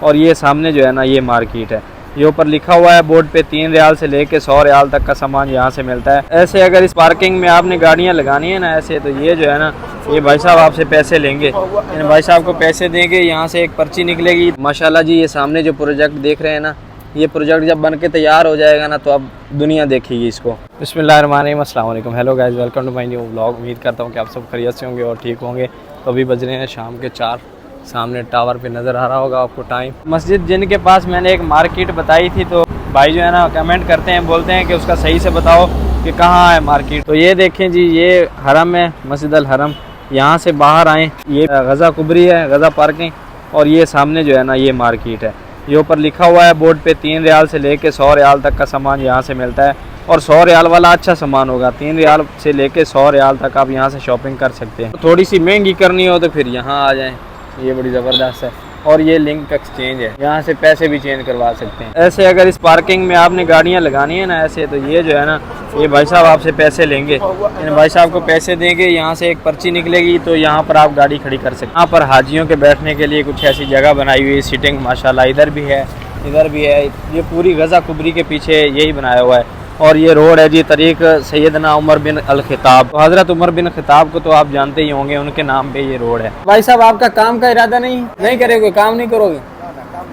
और ये सामने जो है ना ये मार्केट है। ये ऊपर लिखा हुआ है बोर्ड पे 3 रियाल से लेके 100 रियाल तक का सामान यहाँ से मिलता है। ऐसे अगर इस पार्किंग में आपने गाड़ियाँ लगानी है ना ऐसे, तो ये जो है ना ये भाई साहब आपसे पैसे लेंगे। इन भाई साहब को पैसे देंगे, यहाँ से एक पर्ची निकलेगी। माशाल्लाह जी, ये सामने जो प्रोजेक्ट देख रहे हैं ना, ये प्रोजेक्ट जब बन के तैयार हो जाएगा ना तो अब दुनिया देखेगी इसको। बिस्मिल्लाहिर्रहमानिर्रहीम, अस्सलाम वालेकुम, hello guys, welcome to my new vlog. उम्मीद करता हूँ कि आप सब खैरियत से होंगे और ठीक होंगे। तो अभी बज रहे हैं शाम के 4। सामने टावर पे नज़र आ रहा होगा आपको टाइम। मस्जिद जिनके पास मैंने एक मार्केट बताई थी, तो भाई जो है ना कमेंट करते हैं, बोलते हैं कि उसका सही से बताओ कि कहाँ है मार्केट। तो ये देखें जी, ये हरम है, मस्जिद अल हरम। यहाँ से बाहर आएँ, ये गज़ा कुबरी है, गज़ा पार्किंग। और ये सामने जो है ना ये मार्केट है। ये ऊपर लिखा हुआ है बोर्ड पे 3 रियाल से लेके 100 रियाल तक का सामान यहाँ से मिलता है। और 100 रियाल वाला अच्छा सामान होगा। 3 रियाल से लेके 100 रियाल तक आप यहाँ से शॉपिंग कर सकते हैं। थोड़ी सी महंगी करनी हो तो फिर यहाँ आ जाएँ, ये बड़ी ज़बरदस्त है। और ये लिंक एक्सचेंज है, यहाँ से पैसे भी चेंज करवा सकते हैं। ऐसे अगर इस पार्किंग में आपने गाड़ियाँ लगानी है ना ऐसे, तो ये जो है ना ये भाई साहब आपसे पैसे लेंगे। इन भाई साहब को पैसे देंगे, यहाँ से एक पर्ची निकलेगी, तो यहाँ पर आप गाड़ी खड़ी कर सकते हैं। यहाँ पर हाजियों के बैठने के लिए कुछ ऐसी जगह बनाई हुई है, सीटिंग माशाल्लाह। इधर भी है, इधर भी है। ये पूरी गज़ा कुबरी के पीछे यही बनाया हुआ है। और ये रोड है जी तरीक सैयदना उमर बिन अल खिताब। तो हज़रत उमर बिन खिताब को तो आप जानते ही होंगे, उनके नाम पे ये रोड है। भाई साहब, आपका काम का इरादा नहीं करोगे? काम नहीं करोगे?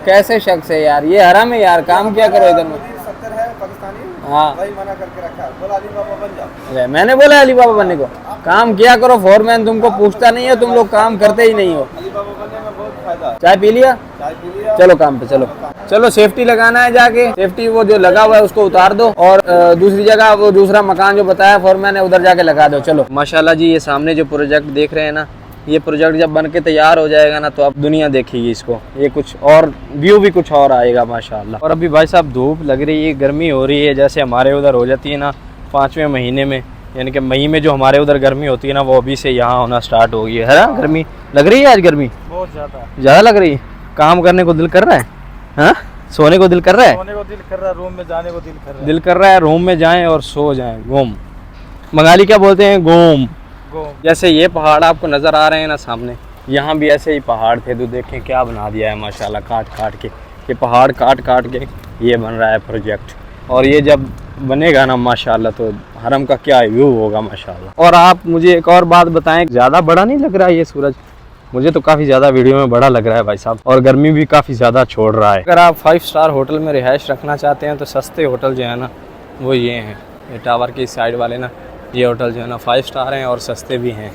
कैसे शख्स है यार, ये हराम है यार, काम क्या करो इधर में। हाँ, मना करके रखा है, बोला अली बाबा बन जाओ। मैंने बोला अली बाबा बनने को? काम किया करो, फोरमैन तुमको पूछता नहीं है, तुम लोग काम करते ही नहीं हो। अली बाबा बनने में बहुत फायदा है। चाय पी लिया? चलो काम पे चलो। सेफ्टी लगाना है, जाके सेफ्टी वो जो लगा हुआ है उसको उतार दो, और दूसरी जगह वो दूसरा मकान जो बताया फोरमैन ने उधर जाके लगा दो। चलो। माशाल्लाह जी, ये सामने जो प्रोजेक्ट देख रहे हैं ना, ये प्रोजेक्ट जब बन के तैयार हो जाएगा ना तो अब दुनिया देखेगी इसको। ये कुछ और व्यू भी कुछ और आएगा माशाल्लाह। और अभी भाई साहब धूप लग रही है, गर्मी हो रही है, जैसे हमारे उधर हो जाती है ना 5वें महीने में, यानी कि मई में जो हमारे उधर गर्मी होती है ना, वो अभी से यहाँ होना स्टार्ट हो गई है ना। गर्मी लग रही है आज, गर्मी बहुत ज़्यादा लग रही है। काम करने को दिल कर रहा है, हाँ? सोने को दिल कर रहा है, रूम में जाने को दिल कर रहा है। रूम में जाएं और सो जाएं। गोम बंगाली क्या बोलते हैं? गोम। जैसे ये पहाड़ आपको नज़र आ रहे हैं ना सामने, यहाँ भी ऐसे ही पहाड़ थे, तो देखें क्या बना दिया है माशाल्लाह, काट के। ये पहाड़ काट के ये बन रहा है प्रोजेक्ट। और ये जब बनेगा ना माशाल्लाह तो हरम का क्या व्यू होगा माशाल्लाह। और आप मुझे एक और बात बताएं, ज़्यादा बड़ा नहीं लग रहा है ये सूरज? मुझे तो काफ़ी ज़्यादा वीडियो में बड़ा लग रहा है भाई साहब। और गर्मी भी काफ़ी ज़्यादा छोड़ रहा है। अगर आप 5 स्टार होटल में रिहाइश रखना चाहते हैं तो सस्ते होटल जो है ना वो ये हैं। ये टावर की साइड वाले ना, ये होटल जो है ना 5 स्टार हैं और सस्ते भी हैं,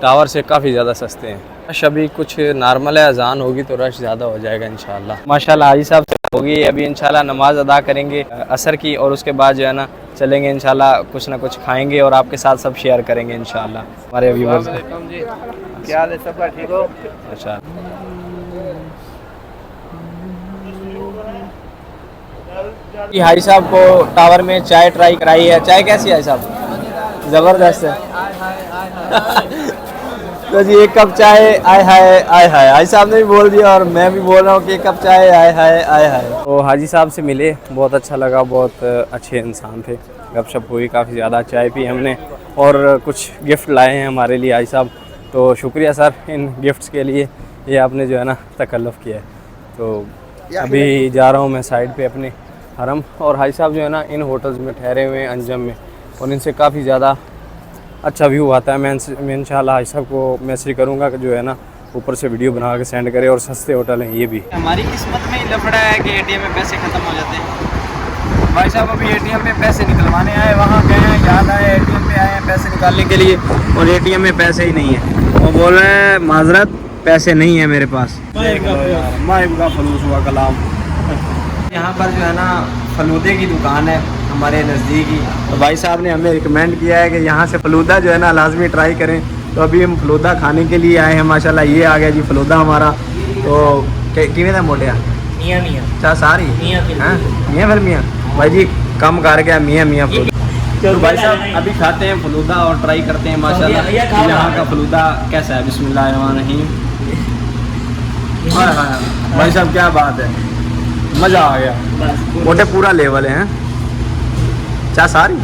टावर से काफ़ी ज़्यादा सस्ते हैं। रश अभी कुछ नॉर्मल है, अजान होगी तो रश ज़्यादा हो जाएगा इंशाल्लाह। माशाल्लाह हाजी साहब से होगी अभी इंशाल्लाह, नमाज अदा करेंगे असर की, और उसके बाद जो है ना चलेंगे इंशाल्लाह, कुछ ना कुछ खाएंगे और आपके साथ सब शेयर करेंगे इंशाल्लाह। हमारे व्यूअर्स, क्या हाल है सबका? ठीक हो? अच्छा। हाजी साहब को टावर में चाय ट्राई कराई है। चाय कैसी है साहब? ज़बरदस्त है। तो जी एक कप चाय, आय हाय हाजी साहब ने भी बोल दिया और मैं भी बोल रहा हूँ कि एक कप चाय, आय हाय। तो हाजी साहब से मिले, बहुत अच्छा लगा, बहुत अच्छे इंसान थे, गपशप हुई, काफ़ी ज़्यादा चाय पी हमने, और कुछ गिफ्ट लाए हैं हमारे लिए हाजी साहब। तो शुक्रिया सर इन गिफ्ट्स के लिए, ये आपने जो है ना तकल्लुफ़ किया है। तो अभी जा रहा हूँ मैं साइड पे अपने हरम, और हाजी साहब जो है ना इन होटल्स में ठहरे हुए हैं अंजम में, और इनसे काफ़ी ज़्यादा अच्छा व्यू आता है। मैं इंशाल्लाह हाजी साहब को मैसेज करूँगा कि जो है ना ऊपर से वीडियो बना के सेंड करे, और सस्ते होटल हैं ये भी। हमारी किस्मत में ही लफड़ा है कि ATM में पैसे ख़त्म हो जाते हैं। भाई साहब अभी ATM में पैसे निकलवाने आए, वहाँ गए हैं, याद आए ATM पे आए हैं पैसे निकालने के लिए, और ATM में पैसे ही नहीं है। वो बोल रहे हैं माजरत पैसे नहीं है मेरे पास। माइब का फलूस हुआ कलाम। यहाँ पर जो है ना फलूदे की दुकान है हमारे नज़दीक ही, तो भाई साहब ने हमें रिकमेंड किया है कि यहाँ से फलूदा जो है ना लाजमी ट्राई करें। तो अभी हम फलूदा खाने के लिए आए हैं माशाल्लाह। ये आ गया जी फलूदा हमारा। तो किमें था मोटिया? मियाँ अच्छा सारी मियाँ फिर मियाँ भाई जी कम कर गया मियाँ तो भाई साहब अभी खाते हैं फलूदा और ट्राई करते हैं माशाल्लाह यहाँ का फलूदा कैसा है। बिस्मिल्लाहिर्रहमानिर्रहीम। हाँ भाई साहब क्या बात है, मज़ा आ गया। मोटे पूरा लेवल है। चाय सारी